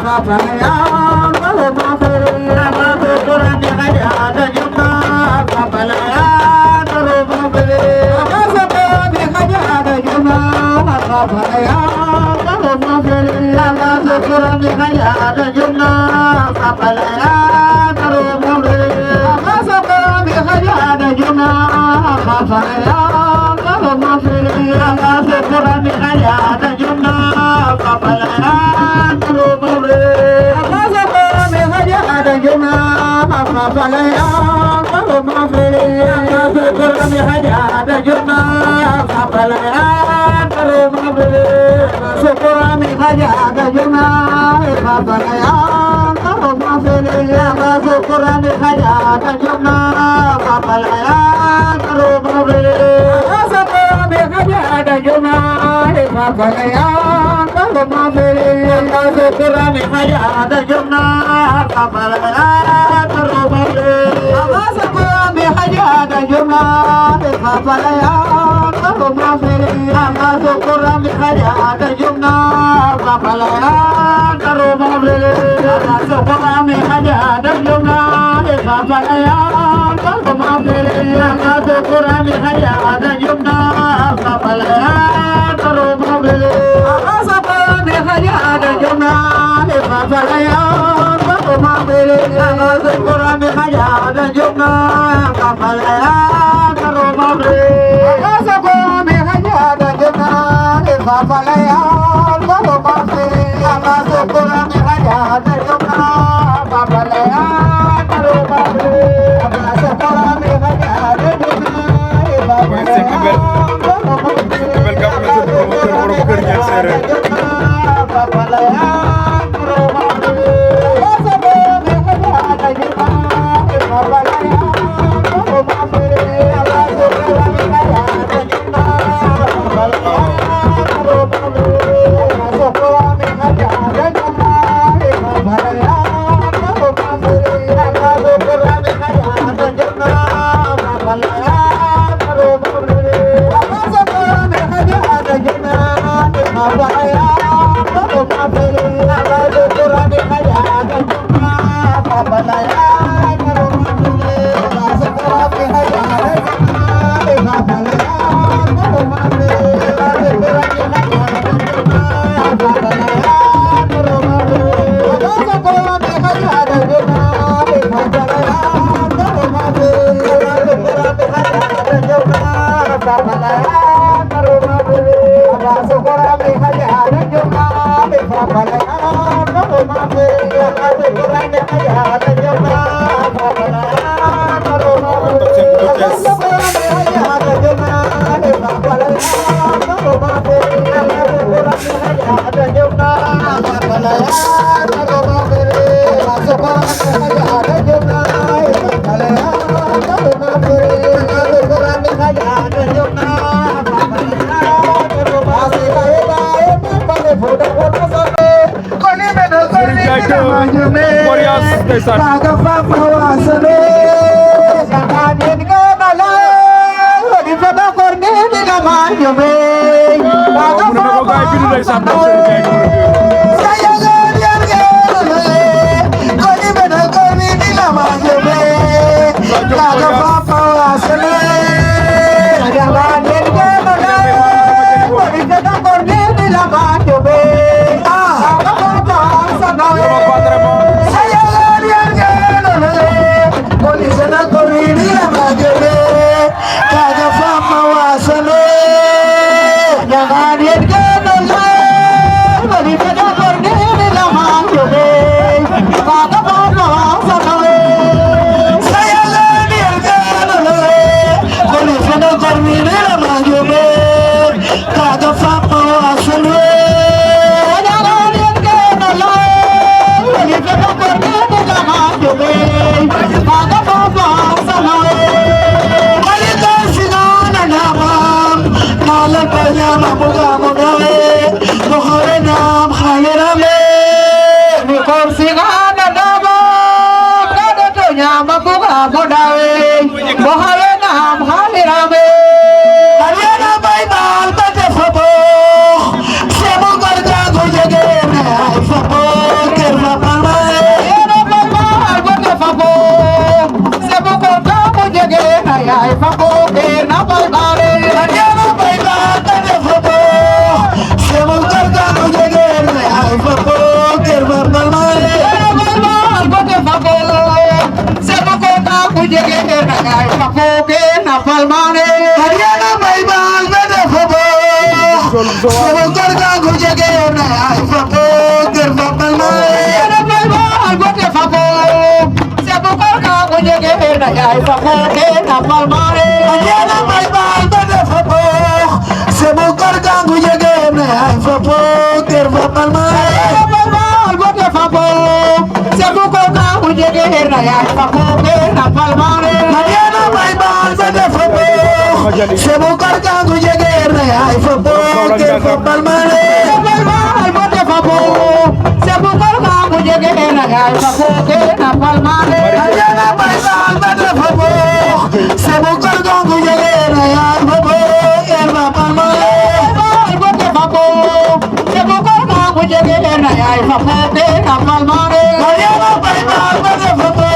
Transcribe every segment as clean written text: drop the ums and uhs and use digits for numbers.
Hãy subscribe ya papo ke na palmane Mariana bai bal bade papo Sebo karka gujege na ya papo ke palmane bai bal bade papo Sebo karka gujege na ya papo ke na palmane Mariana bai bal bade papo Sebo karka gujege na ya papo ke na palmane bal bade papo Sebo karka gujege na ya papo ke na palmane Mariana bai bal bade papo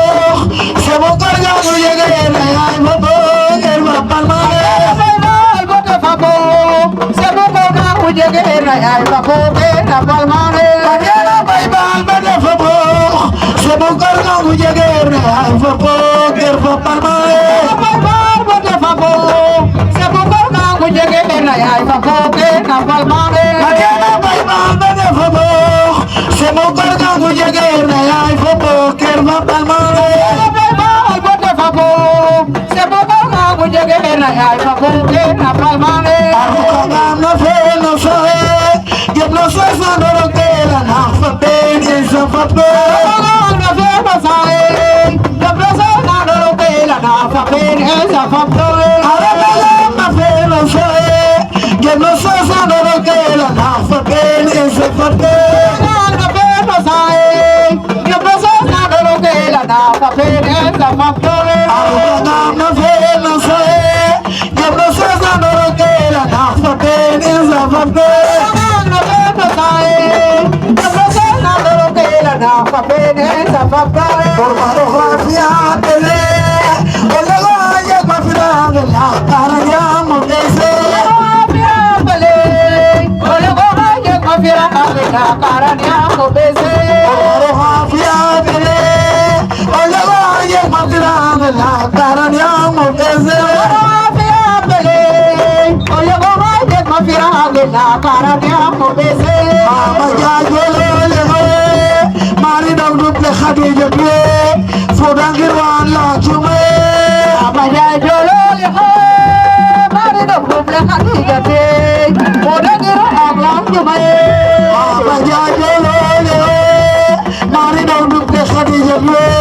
Sebo karka gujege na ya papo ke na palmane bai bal bade papo Sebo karka gujege na ya papo ke na palmane Mariana bai bal bade papo Sebo karka gujege na ya papo ke na palmane bai bal bade papo Sebo karka gujege na ya papo ke na palmane Mariana bai bal bade papo Sebo karka gujege na ya papo ke na palmane bai bal bade papo Sebo karka gujege na ya papo ke na palmane no fe no soy yo no soy solo lo que la nafa pen es a papo no fe no soy yo no soy solo lo que la nafa pen es a papo ahora no fe no soy yo no soy solo lo que la nafa pen es a papo no fe no soy yo no soy solo lo que la nafa pen es a papo ahora no fe no soy yo no soy solo lo que la nafa pen es a papo Pornografía tele, el oye confiar de la cara ya mudece. Pornografía tele, el oye confiar de la cara ya mudece. Amaya yo le mari dang duple khadija pe fodangir wan la chume Amaya yo le mari dang duple khadija pe fodangir wan la chume Amaya yo le mari dang duple khadija pe